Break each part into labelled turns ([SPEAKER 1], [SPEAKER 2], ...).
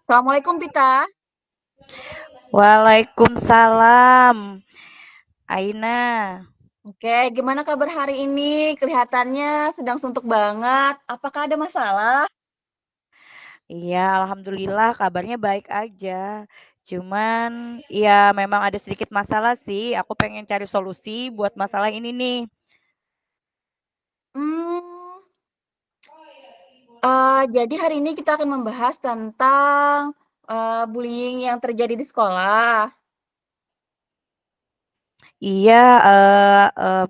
[SPEAKER 1] Assalamualaikum Pita.
[SPEAKER 2] Waalaikumsalam, Aina.
[SPEAKER 1] Oke, gimana kabar hari ini? Kelihatannya sedang suntuk banget. Apakah ada masalah?
[SPEAKER 2] Iya, alhamdulillah kabarnya baik aja. Cuman ya memang ada sedikit masalah sih. Aku pengen cari solusi buat masalah ini nih.
[SPEAKER 1] Hmm, jadi hari ini kita akan membahas tentang bullying yang terjadi di sekolah.
[SPEAKER 2] Iya,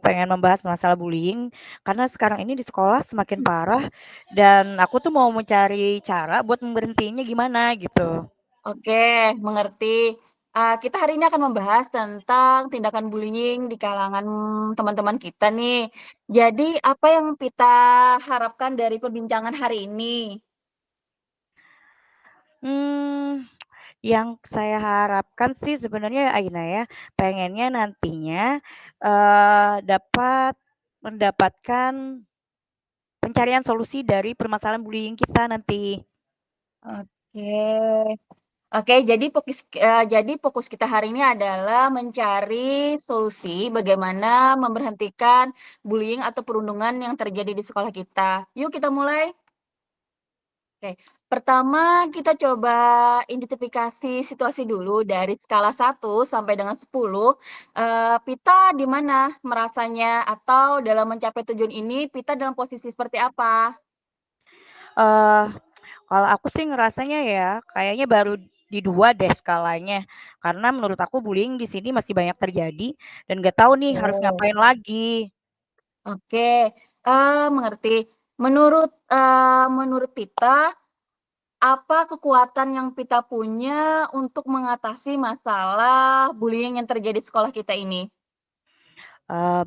[SPEAKER 2] pengen membahas masalah bullying karena sekarang ini di sekolah semakin parah dan aku tuh mau mencari cara buat memberhentinya gimana gitu.
[SPEAKER 1] Oke, mengerti. Kita hari ini akan membahas tentang tindakan bullying di kalangan teman-teman kita nih. Jadi, apa yang kita harapkan dari perbincangan hari ini?
[SPEAKER 2] Hmm. Yang saya harapkan sih sebenarnya ya Aina ya, pengennya nantinya, dapat mendapatkan pencarian solusi dari permasalahan bullying kita nanti.
[SPEAKER 1] Oke. Oke, jadi fokus kita hari ini adalah mencari solusi bagaimana memberhentikan bullying atau perundungan yang terjadi di sekolah kita. Yuk kita mulai. Oke, pertama kita coba identifikasi situasi dulu dari skala 1 sampai dengan 10. Pita di mana merasanya atau dalam mencapai tujuan ini Pita dalam posisi seperti apa?
[SPEAKER 2] Eee, Kalau aku sih ngerasanya ya, kayaknya baru di 2 deh skalanya, karena menurut aku bullying di sini masih banyak terjadi dan nggak tahu nih harus
[SPEAKER 1] Oh.
[SPEAKER 2] ngapain lagi.
[SPEAKER 1] Oke, mengerti. Menurut Pita, apa kekuatan yang Pita punya untuk mengatasi masalah bullying yang terjadi di sekolah kita ini?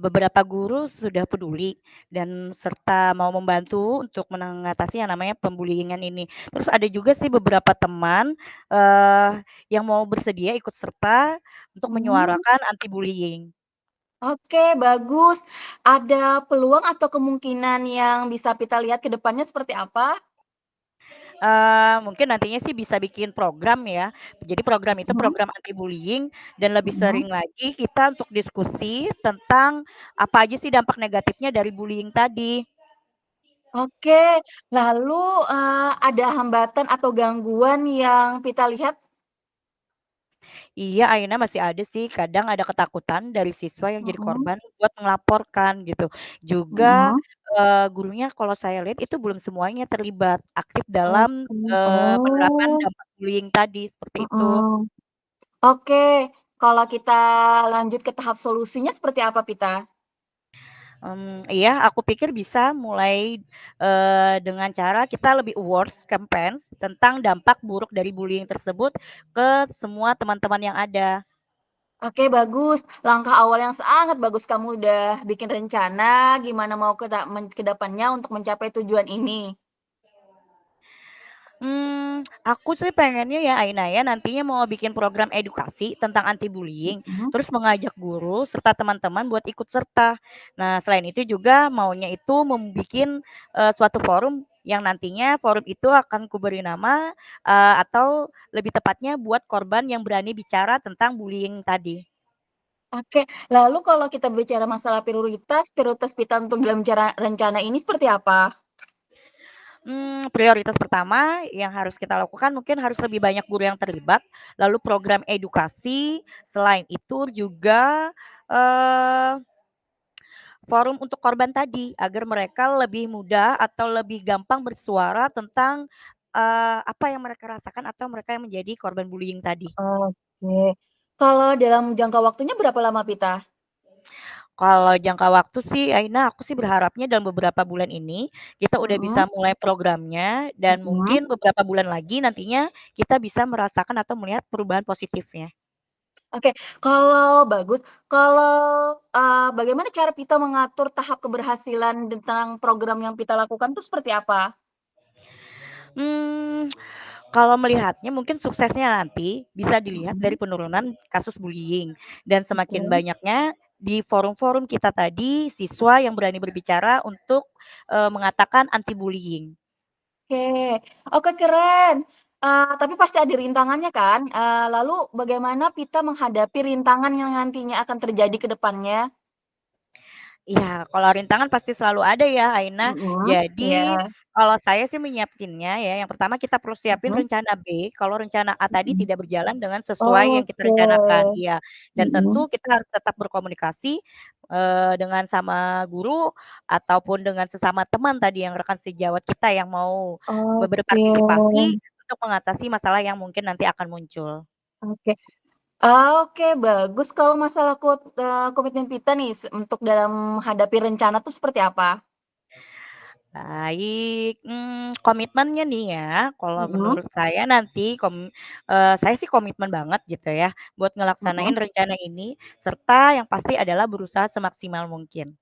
[SPEAKER 2] Beberapa guru sudah peduli dan serta mau membantu untuk mengatasi yang namanya pembullying-an ini. Terus ada juga sih beberapa teman, eee, yang mau bersedia ikut serta untuk
[SPEAKER 1] Mmm,
[SPEAKER 2] menyuarakan anti bullying.
[SPEAKER 1] oke bagus. Ada peluang atau kemungkinan yang bisa Pita lihat ke depannya seperti apa?
[SPEAKER 2] Mungkin nantinya sih bisa bikin program ya. Jadi program itu
[SPEAKER 1] Mhm,
[SPEAKER 2] program anti bullying dan lebih
[SPEAKER 1] mhm.
[SPEAKER 2] sering lagi kita untuk diskusi tentang apa aja sih dampak negatifnya dari bullying tadi.
[SPEAKER 1] Oke, lalu, ada hambatan atau gangguan yang Pita lihat?
[SPEAKER 2] Iya, akhirnya masih ada sih, kadang ada ketakutan dari siswa yang jadi
[SPEAKER 1] Mhm,
[SPEAKER 2] korban buat melaporkan gitu. Juga,
[SPEAKER 1] mhm.
[SPEAKER 2] gurunya kalau saya lihat itu belum semuanya terlibat aktif dalam,
[SPEAKER 1] Oke.
[SPEAKER 2] penerapan
[SPEAKER 1] Oh,
[SPEAKER 2] dampak bullying tadi, seperti itu.
[SPEAKER 1] mhm. Oke, kalau kita lanjut ke tahap solusinya seperti apa, Pita?
[SPEAKER 2] Iya, aku pikir bisa mulai, dengan cara kita lebih awareness campaigns tentang dampak buruk dari bullying tersebut ke semua teman-teman yang ada.
[SPEAKER 1] Oke, bagus. Langkah awal yang sangat bagus kamu udah bikin rencana gimana mau ke depannya untuk mencapai tujuan ini.
[SPEAKER 2] Aku sih pengennya ya, Aina, ya, nantinya mau bikin program edukasi tentang anti bullying,
[SPEAKER 1] Mhm.
[SPEAKER 2] terus mengajak guru serta teman-teman buat ikut serta. Nah, selain itu juga maunya itu membikin, suatu forum yang nantinya forum itu akan kuberi nama, atau lebih tepatnya buat korban yang berani bicara tentang bullying tadi.
[SPEAKER 1] Oke, lalu kalau kita bicara masalah prioritas, prioritas Pita untuk dalam rencana ini seperti apa?
[SPEAKER 2] Prioritas pertama yang harus kita lakukan mungkin harus lebih banyak guru yang terlibat, lalu program edukasi, selain itu juga, eee forum untuk korban tadi, agar mereka lebih mudah atau lebih gampang bersuara tentang, apa yang mereka rasakan atau mereka yang menjadi korban bullying tadi.
[SPEAKER 1] Oke. Kalau dalam jangka waktunya berapa lama, Pita?
[SPEAKER 2] Kalau jangka waktu sih, Aina, aku sih berharapnya dalam beberapa bulan ini, kita udah bisa
[SPEAKER 1] Mhm,
[SPEAKER 2] mulai programnya dan
[SPEAKER 1] mhm.
[SPEAKER 2] mungkin beberapa bulan lagi nantinya kita bisa merasakan atau melihat perubahan positifnya.
[SPEAKER 1] Oke, kalau bagus, kalau, bagaimana cara Pita mengatur tahap keberhasilan tentang program yang Pita lakukan itu seperti apa?
[SPEAKER 2] Mmm, Kalau melihatnya mungkin suksesnya nanti bisa dilihat dari
[SPEAKER 1] Mhm,
[SPEAKER 2] penurunan kasus bullying dan semakin
[SPEAKER 1] oke,
[SPEAKER 2] banyaknya di forum-forum kita tadi siswa yang berani berbicara untuk, mengatakan anti bullying.
[SPEAKER 1] oke. Oke, keren. Tapi pasti ada rintangannya kan? Lalu bagaimana kita menghadapi rintangan yang nantinya akan terjadi ke depannya?
[SPEAKER 2] Iya, kalau rintangan pasti selalu ada ya, Aina.
[SPEAKER 1] Mhm, iya,
[SPEAKER 2] Jadi, kalau saya sih menyiapinnya ya, yang pertama kita perlu siapin
[SPEAKER 1] mhm,
[SPEAKER 2] rencana B, kalau rencana A tadi
[SPEAKER 1] mhm.
[SPEAKER 2] tidak berjalan dengan sesuai yang kita
[SPEAKER 1] Oke,
[SPEAKER 2] rencanakan, iya. Dan
[SPEAKER 1] mhm,
[SPEAKER 2] tentu kita harus tetap berkomunikasi, dengan sama guru ataupun dengan sesama teman tadi yang rekan sejawat kita yang mau
[SPEAKER 1] oke,
[SPEAKER 2] berpartisipasi untuk mengatasi masalah yang mungkin nanti akan muncul.
[SPEAKER 1] oke. Oke, bagus kalau masalah komitmen kita nih untuk dalam menghadapi rencana tuh seperti apa?
[SPEAKER 2] Baik, komitmennya nih ya, kalau
[SPEAKER 1] Mhm,
[SPEAKER 2] menurut saya nanti saya sih komitmen banget gitu ya, buat
[SPEAKER 1] mhm.
[SPEAKER 2] ngelaksanain rencana ini, serta yang pasti adalah berusaha semaksimal mungkin.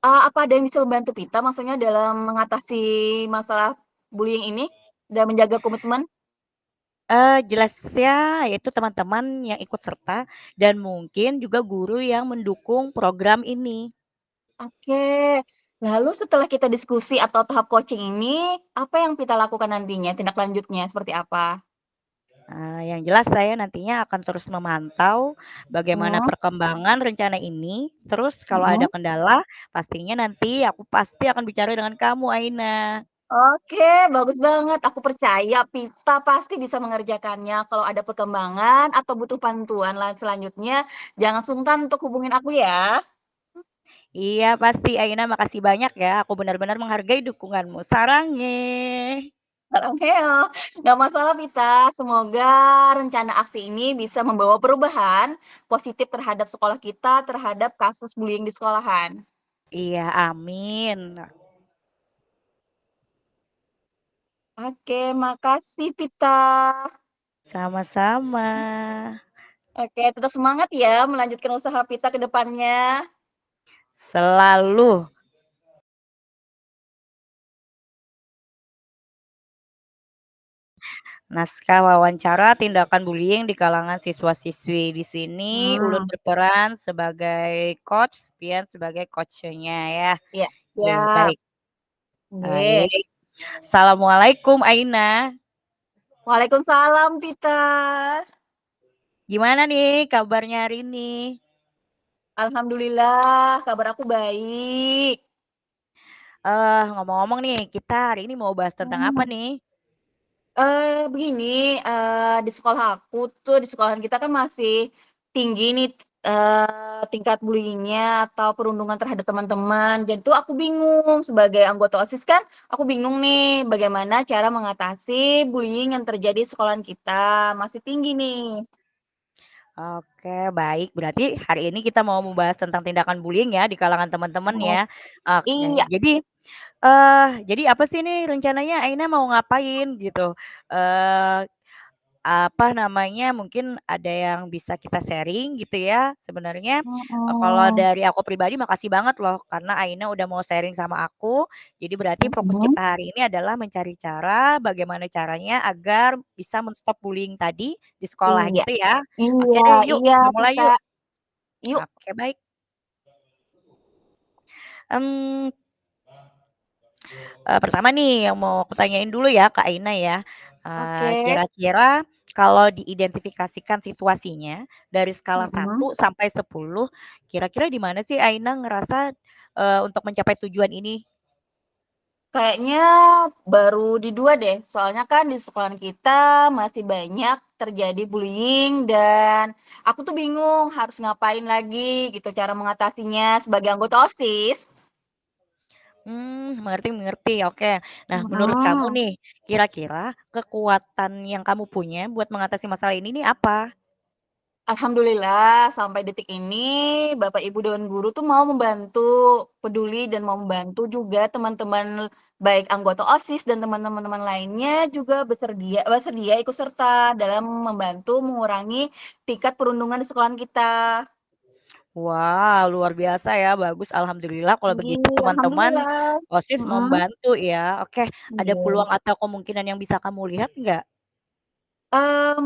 [SPEAKER 1] Apa ada yang bisa membantu kita maksudnya dalam mengatasi masalah bullying ini dan menjaga komitmen?
[SPEAKER 2] Jelas ya, yaitu teman-teman yang ikut serta dan mungkin juga guru yang mendukung program ini.
[SPEAKER 1] Oke, lalu setelah kita diskusi atau tahap coaching ini, apa yang kita lakukan nantinya, tindak lanjutnya seperti apa?
[SPEAKER 2] Yang jelas saya nantinya akan terus memantau bagaimana
[SPEAKER 1] Mhm,
[SPEAKER 2] perkembangan rencana ini, terus kalau ada
[SPEAKER 1] mhm.
[SPEAKER 2] kendala, pastinya nanti aku pasti akan bicara dengan kamu, Aina.
[SPEAKER 1] Oke, bagus banget. Aku percaya Pita pasti bisa mengerjakannya. Kalau ada perkembangan atau butuh bantuan selanjutnya, jangan sungkan untuk hubungin aku ya.
[SPEAKER 2] Iya pasti, Aina makasih banyak ya, aku benar-benar menghargai dukunganmu. Sarange.
[SPEAKER 1] Sarangheyo. Nggak masalah Pita, semoga rencana aksi ini bisa membawa perubahan positif terhadap sekolah kita, terhadap kasus bullying di sekolahan.
[SPEAKER 2] Iya, amin.
[SPEAKER 1] Oke, makasih Pita.
[SPEAKER 2] Sama-sama.
[SPEAKER 1] Oke, tetap semangat ya melanjutkan usaha Pita ke depannya.
[SPEAKER 2] Selalu. Naskah wawancara tindakan bullying di kalangan siswa-siswi. Di sini Ulun
[SPEAKER 1] Hmm,
[SPEAKER 2] berperan sebagai coach, Pian sebagai coach-nya ya.
[SPEAKER 1] iya,
[SPEAKER 2] Oke,
[SPEAKER 1] siap.
[SPEAKER 2] baik.
[SPEAKER 1] Oke.
[SPEAKER 2] Baik. Assalamualaikum Aina.
[SPEAKER 1] Waalaikumsalam Pita.
[SPEAKER 2] Gimana nih kabarnya hari ini?
[SPEAKER 1] Alhamdulillah, kabar aku baik.
[SPEAKER 2] Ngomong-ngomong nih, kita hari ini mau bahas tentang apa
[SPEAKER 1] Hmm.
[SPEAKER 2] nih?
[SPEAKER 1] Begini, di sekolah aku tuh, di sekolahan kita kan masih tinggi nih, tingkat bullying-nya atau perundungan terhadap teman-teman. Jadi tuh aku bingung sebagai anggota OSIS kan, aku bingung nih bagaimana cara mengatasi bullying yang terjadi di sekolahan kita, masih tinggi nih.
[SPEAKER 2] Oke, baik. Berarti hari ini kita mau membahas tentang tindakan bullying ya di kalangan teman-teman
[SPEAKER 1] Oh,
[SPEAKER 2] ya. Oke,
[SPEAKER 1] iya,
[SPEAKER 2] jadi apa sih nih rencananya Aina mau ngapain gitu? Eee, Apa namanya, mungkin ada yang bisa kita sharing gitu ya. Sebenarnya, kalau
[SPEAKER 1] mhm,
[SPEAKER 2] dari aku pribadi makasih banget loh karena Aina udah mau sharing sama aku. Jadi berarti fokus
[SPEAKER 1] mhm,
[SPEAKER 2] kita hari ini adalah mencari cara bagaimana caranya agar bisa men-stop bullying tadi di sekolah
[SPEAKER 1] iya,
[SPEAKER 2] gitu ya. Oke
[SPEAKER 1] iya,
[SPEAKER 2] deh yuk,
[SPEAKER 1] iya
[SPEAKER 2] kita mulai
[SPEAKER 1] Tita,
[SPEAKER 2] yuk.
[SPEAKER 1] yuk,
[SPEAKER 2] Oke baik, mmm, pertama nih yang mau aku tanyain dulu ya Kak Aina ya,
[SPEAKER 1] oke,
[SPEAKER 2] kira-kira kalau diidentifikasikan situasinya dari skala
[SPEAKER 1] mhm.
[SPEAKER 2] 1 sampai 10, kira-kira di mana sih Aina ngerasa, untuk mencapai tujuan ini?
[SPEAKER 1] Kayaknya baru di 2 deh, soalnya kan di sekolahan kita masih banyak terjadi bullying dan aku tuh bingung harus ngapain lagi gitu cara mengatasinya sebagai anggota OSIS.
[SPEAKER 2] Mengerti mengerti, oke. Nah menurut kamu
[SPEAKER 1] Mhm.
[SPEAKER 2] nih, kira-kira kekuatan yang kamu punya buat mengatasi masalah ini nih apa?
[SPEAKER 1] Alhamdulillah sampai detik ini Bapak, Ibu, dan guru tuh mau membantu, peduli dan mau membantu juga teman-teman baik anggota OSIS dan teman-teman lainnya juga bersedia ikut serta dalam membantu mengurangi tingkat perundungan di sekolahan kita.
[SPEAKER 2] Wah, luar biasa ya, bagus, alhamdulillah kalau begitu
[SPEAKER 1] Iya,
[SPEAKER 2] teman-teman
[SPEAKER 1] alhamdulillah.
[SPEAKER 2] OSIS
[SPEAKER 1] Mhm,
[SPEAKER 2] membantu ya. Oke, ada
[SPEAKER 1] iya.
[SPEAKER 2] peluang atau kemungkinan yang bisa kamu lihat nggak?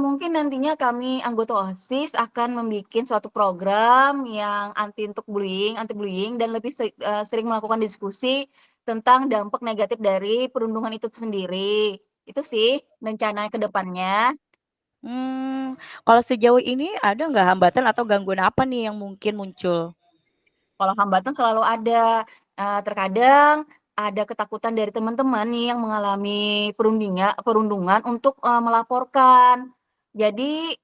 [SPEAKER 1] Mungkin nantinya kami anggota OSIS akan membikin suatu program yang anti bullying dan lebih sering melakukan diskusi tentang dampak negatif dari perundungan itu sendiri. Itu sih rencana ke depannya.
[SPEAKER 2] Kalau sejauh ini ada nggak hambatan atau gangguan apa nih yang mungkin muncul?
[SPEAKER 1] Kalau hambatan selalu ada, terkadang ada ketakutan dari teman-teman nih yang mengalami perundungan untuk, melaporkan. Jadi,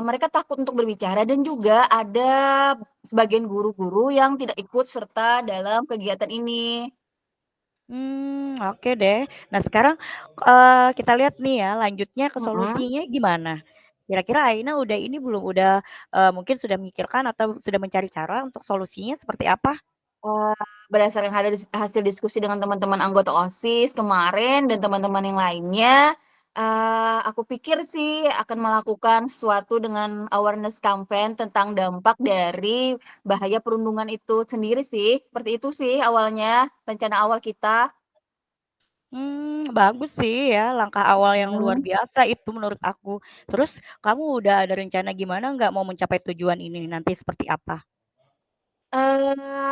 [SPEAKER 1] mereka takut untuk berbicara dan juga ada sebagian guru-guru yang tidak ikut serta dalam kegiatan ini.
[SPEAKER 2] Oke deh. Nah sekarang, kita lihat nih ya lanjutnya ke
[SPEAKER 1] Mhm.
[SPEAKER 2] solusinya gimana? Kira-kira Aina udah ini belum? Udah, mungkin sudah memikirkan atau sudah mencari cara untuk solusinya seperti apa?
[SPEAKER 1] Eee, Berdasarkan hasil diskusi dengan teman-teman anggota OSIS kemarin dan teman-teman yang lainnya, aku pikir sih akan melakukan sesuatu dengan awareness campaign tentang dampak dari bahaya perundungan itu sendiri sih, seperti itu sih awalnya, rencana awal kita.
[SPEAKER 2] Bagus sih ya, langkah awal yang luar
[SPEAKER 1] Mhm.
[SPEAKER 2] biasa itu menurut aku. Terus kamu udah ada rencana gimana nggak mau mencapai tujuan ini nanti seperti apa?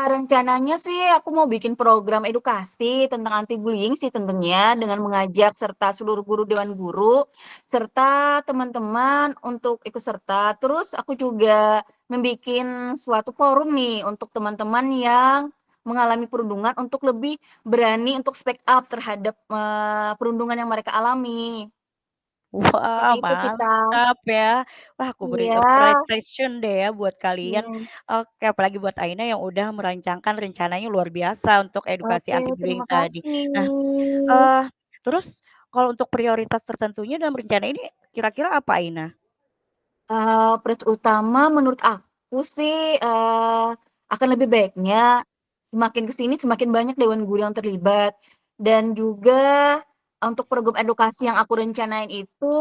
[SPEAKER 1] Rencananya sih aku mau bikin program edukasi tentang anti bullying sih tentunya, dengan mengajak serta seluruh guru, dewan guru, serta teman-teman untuk ikut serta. Terus aku juga membikin suatu forum nih untuk teman-teman yang mengalami perundungan untuk lebih berani untuk speak up terhadap, perundungan yang mereka alami.
[SPEAKER 2] Wah,
[SPEAKER 1] Seperti itu kita.
[SPEAKER 2] mantap ya. Wah, aku beri
[SPEAKER 1] Iya,
[SPEAKER 2] appreciation deh ya buat kalian.
[SPEAKER 1] mhm.
[SPEAKER 2] Oke, apalagi buat Aina yang udah merancangkan rencananya luar biasa untuk edukasi
[SPEAKER 1] Oke,
[SPEAKER 2] anti bullying
[SPEAKER 1] terima
[SPEAKER 2] tadi. Nah,
[SPEAKER 1] kasih.
[SPEAKER 2] eee, terus kalau untuk prioritas tertentunya dalam rencana ini kira-kira apa Aina?
[SPEAKER 1] Prioritas utama menurut aku sih, akan lebih baiknya semakin ke sini semakin banyak dewan guru yang terlibat dan juga untuk program edukasi yang aku rencanain itu,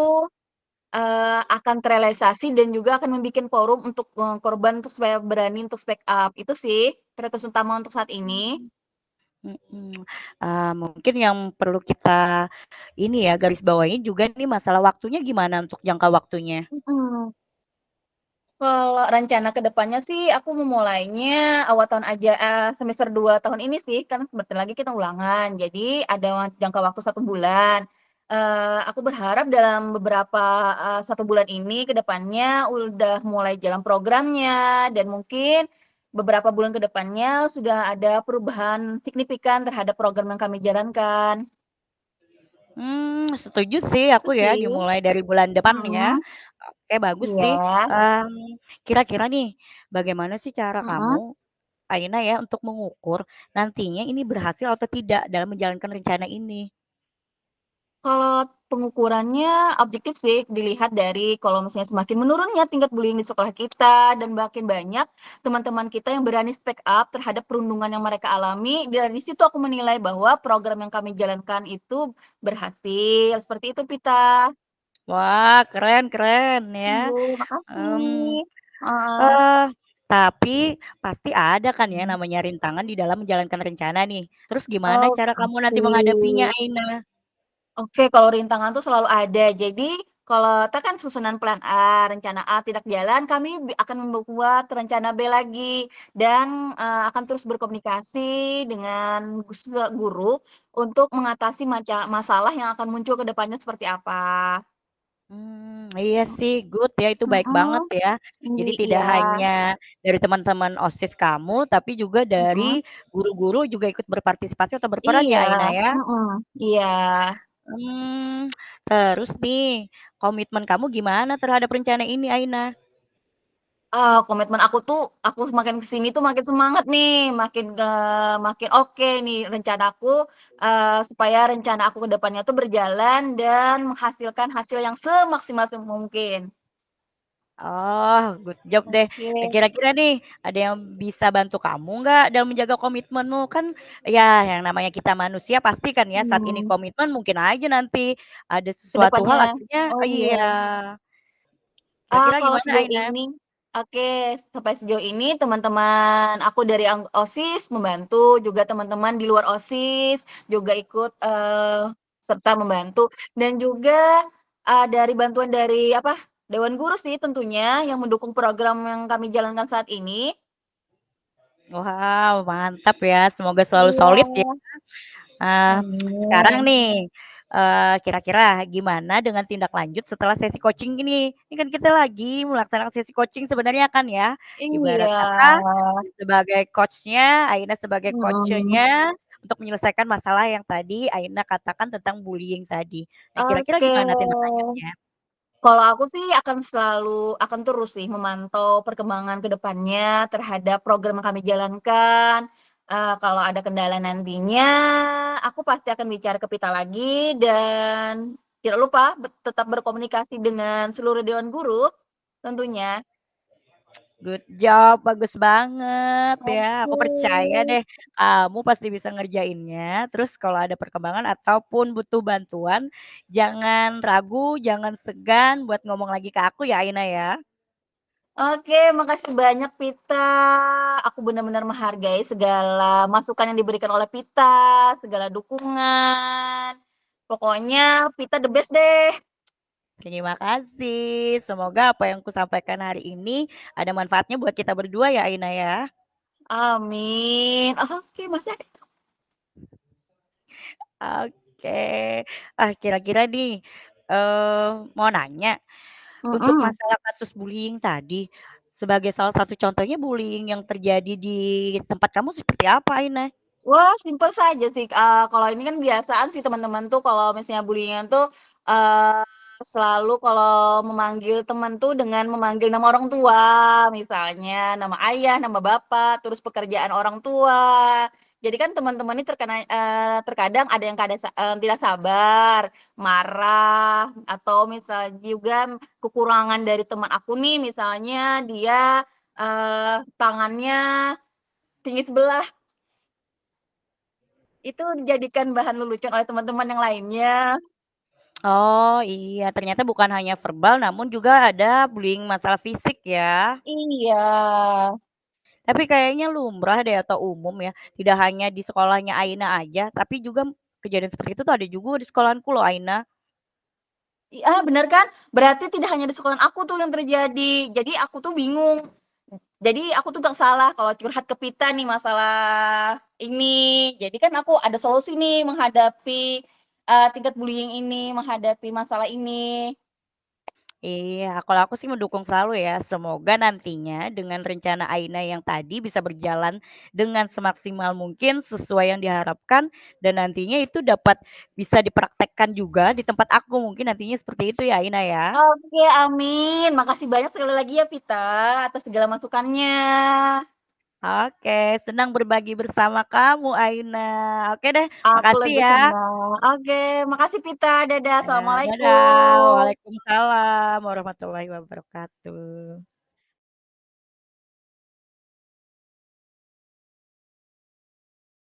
[SPEAKER 1] akan terrealisasi dan juga akan membikin forum untuk, korban untuk supaya berani untuk speak up, itu sih prioritas utama untuk saat ini.
[SPEAKER 2] Mhm, mungkin yang perlu kita ini ya, garis bawahi juga nih masalah waktunya gimana untuk jangka waktunya?
[SPEAKER 1] Mhm. Kalau rencana ke depannya sih aku memulainya awal tahun aja, semester 2 tahun ini sih, kan sebentar lagi kita ulangan. Jadi ada jangka waktu 1 bulan. Aku berharap dalam beberapa, 1 bulan ini ke depannya udah mulai jalan programnya dan mungkin beberapa bulan ke depannya sudah ada perubahan signifikan terhadap program yang kami jalankan.
[SPEAKER 2] Setuju sih
[SPEAKER 1] Itu
[SPEAKER 2] aku ya,
[SPEAKER 1] sih.
[SPEAKER 2] dimulai dari bulan depan ya.
[SPEAKER 1] Mhm.
[SPEAKER 2] Oke, bagus
[SPEAKER 1] Iya.
[SPEAKER 2] sih. Kira-kira nih, bagaimana sih cara
[SPEAKER 1] Mhm.
[SPEAKER 2] kamu, Aina ya, untuk mengukur nantinya ini berhasil atau tidak dalam menjalankan rencana ini?
[SPEAKER 1] Kalau pengukurannya objektif sih, dilihat dari kalau misalnya semakin menurunnya tingkat bullying di sekolah kita dan makin banyak teman-teman kita yang berani speak up terhadap perundungan yang mereka alami, dari situ aku menilai bahwa program yang kami jalankan itu berhasil, seperti itu Pita.
[SPEAKER 2] Wah, keren keren ya.
[SPEAKER 1] Iya,
[SPEAKER 2] Mmm,
[SPEAKER 1] makasih. Heeh.
[SPEAKER 2] eee, tapi pasti ada kan ya
[SPEAKER 1] Mhm.
[SPEAKER 2] namanya rintangan di dalam menjalankan rencana nih. Terus gimana
[SPEAKER 1] Oh,
[SPEAKER 2] cara kamu nanti
[SPEAKER 1] pasti.
[SPEAKER 2] menghadapinya, Aina?
[SPEAKER 1] Oke, kalau rintangan tuh selalu ada. Jadi, kalau kita kan susunan plan A, rencana A tidak jalan, kami akan membuat rencana B lagi dan, akan terus berkomunikasi dengan guru untuk mengatasi masalah yang akan muncul ke depannya seperti apa.
[SPEAKER 2] Iya sih, good ya, itu baik banget
[SPEAKER 1] Mhm,
[SPEAKER 2] ya. Jadi tidak
[SPEAKER 1] iya,
[SPEAKER 2] hanya dari teman-teman OSIS kamu, tapi juga dari
[SPEAKER 1] mhm,
[SPEAKER 2] guru-guru juga ikut berpartisipasi atau berperan ya,
[SPEAKER 1] iya,
[SPEAKER 2] Aina, ya?
[SPEAKER 1] iya.
[SPEAKER 2] Mmm, terus nih, komitmen kamu gimana terhadap rencana ini, Aina?
[SPEAKER 1] Komitmen aku semakin ke sini tuh makin semangat nih, makin oke nih rencanaku, supaya rencana aku ke depannya tuh berjalan dan menghasilkan hasil yang semaksimal mungkin.
[SPEAKER 2] Oh, good job deh. Nah,
[SPEAKER 1] Oke,
[SPEAKER 2] kira-kira nih, ada yang bisa bantu kamu nggak dalam menjaga komitmenmu? Kan ya yang namanya kita manusia pasti kan ya saat ini
[SPEAKER 1] mmm,
[SPEAKER 2] komitmen mungkin aja nanti ada
[SPEAKER 1] ke
[SPEAKER 2] sesuatu hal
[SPEAKER 1] depannya
[SPEAKER 2] akhirnya
[SPEAKER 1] oh iya.
[SPEAKER 2] iya. Kira-kira
[SPEAKER 1] Kalau
[SPEAKER 2] gimana,
[SPEAKER 1] sejauh
[SPEAKER 2] Aina?
[SPEAKER 1] ini oke, sampai sejauh ini teman-teman aku dari OSIS membantu, juga teman-teman di luar OSIS juga ikut, serta membantu dan juga, dari bantuan dari apa, dewan guru sih tentunya yang mendukung program yang kami jalankan saat ini.
[SPEAKER 2] Wow, mantap ya, semoga selalu
[SPEAKER 1] Iya,
[SPEAKER 2] solid ya. Nah, sekarang
[SPEAKER 1] amin.
[SPEAKER 2] nih, Kira-kira gimana dengan tindak lanjut setelah sesi coaching ini? Ini kan kita lagi melaksanakan sesi coaching sebenarnya kan ya, ibarat
[SPEAKER 1] Iya,
[SPEAKER 2] kata sebagai coach-nya, Aina sebagai
[SPEAKER 1] mhm.
[SPEAKER 2] coach-nya untuk menyelesaikan masalah yang tadi Aina katakan tentang bullying tadi. Nah, kira-kira
[SPEAKER 1] Oke.
[SPEAKER 2] gimana tindak lanjutnya?
[SPEAKER 1] Kalau aku sih akan terus sih memantau perkembangan ke depannya terhadap program yang kami jalankan. Kalau ada kendala nantinya, aku pasti akan bicara ke Pita lagi dan tidak lupa tetap berkomunikasi dengan seluruh dewan guru tentunya.
[SPEAKER 2] Good job, bagus banget ya.
[SPEAKER 1] Oke.
[SPEAKER 2] Aku percaya deh kamu pasti bisa ngerjainnya. Terus kalau ada perkembangan ataupun butuh bantuan, jangan ragu, jangan segan buat ngomong lagi ke aku ya, Aina ya.
[SPEAKER 1] Oke, makasih banyak Pita. Aku benar-benar menghargai segala masukan yang diberikan oleh Pita, segala dukungan. Pokoknya Pita the best deh.
[SPEAKER 2] Terima kasih. Semoga apa yang kusampaikan hari ini ada manfaatnya buat kita berdua ya, Aina ya.
[SPEAKER 1] Amin. Oke, masih ada.
[SPEAKER 2] Oke. Kira-kira nih, mau nanya, untuk
[SPEAKER 1] Mhm.
[SPEAKER 2] masalah kasus bullying tadi, sebagai salah satu contohnya bullying yang terjadi di tempat kamu seperti apa, Aina?
[SPEAKER 1] Wah, simpel saja sih, kalau ini kan kebiasaan sih teman-teman tuh kalau misalnya bullying-an tuh, eee, selalu kalau memanggil teman tuh dengan memanggil nama orang tua, misalnya nama ayah, nama bapak, terus pekerjaan orang tua. Jadi kan teman-teman ini terkadang ada yang tidak sabar, marah, atau misal juga kekurangan dari teman aku nih, misalnya dia, tangannya tinggi sebelah. Itu dijadikan bahan lelucon oleh teman-teman yang lainnya.
[SPEAKER 2] Oh iya, ternyata bukan hanya verbal namun juga ada bullying masalah fisik ya.
[SPEAKER 1] Iya.
[SPEAKER 2] Tapi kayaknya lumrah deh atau umum ya, tidak hanya di sekolahnya Aina aja, tapi juga kejadian seperti itu tuh ada juga di sekolahanku loh, Aina.
[SPEAKER 1] Bener kan? Berarti tidak hanya di sekolahan aku tuh yang terjadi. Jadi aku tuh bingung. Jadi aku tuh nggak salah kalau curhat ke Pita nih masalah ini. Jadi kan aku ada solusi nih menghadapi, tingkat bullying ini, menghadapi masalah ini.
[SPEAKER 2] Iya, kalau aku sih mendukung selalu ya. Semoga nantinya dengan rencana Aina yang tadi bisa berjalan dengan semaksimal mungkin sesuai yang diharapkan dan nantinya itu dapat bisa dipraktekkan juga di tempat aku. Mungkin nantinya seperti itu ya Aina ya.
[SPEAKER 1] Oke, amin. Makasih banyak sekali lagi ya Pita atas segala masukannya.
[SPEAKER 2] Oke, senang berbagi bersama kamu Aina. Oke deh,
[SPEAKER 1] Aku
[SPEAKER 2] makasih
[SPEAKER 1] lebih
[SPEAKER 2] ya.
[SPEAKER 1] senang. Oke, makasih Pita. Dadah,
[SPEAKER 2] Dadah,
[SPEAKER 1] assalamualaikum.
[SPEAKER 2] waalaikumsalam warahmatullahi wabarakatuh.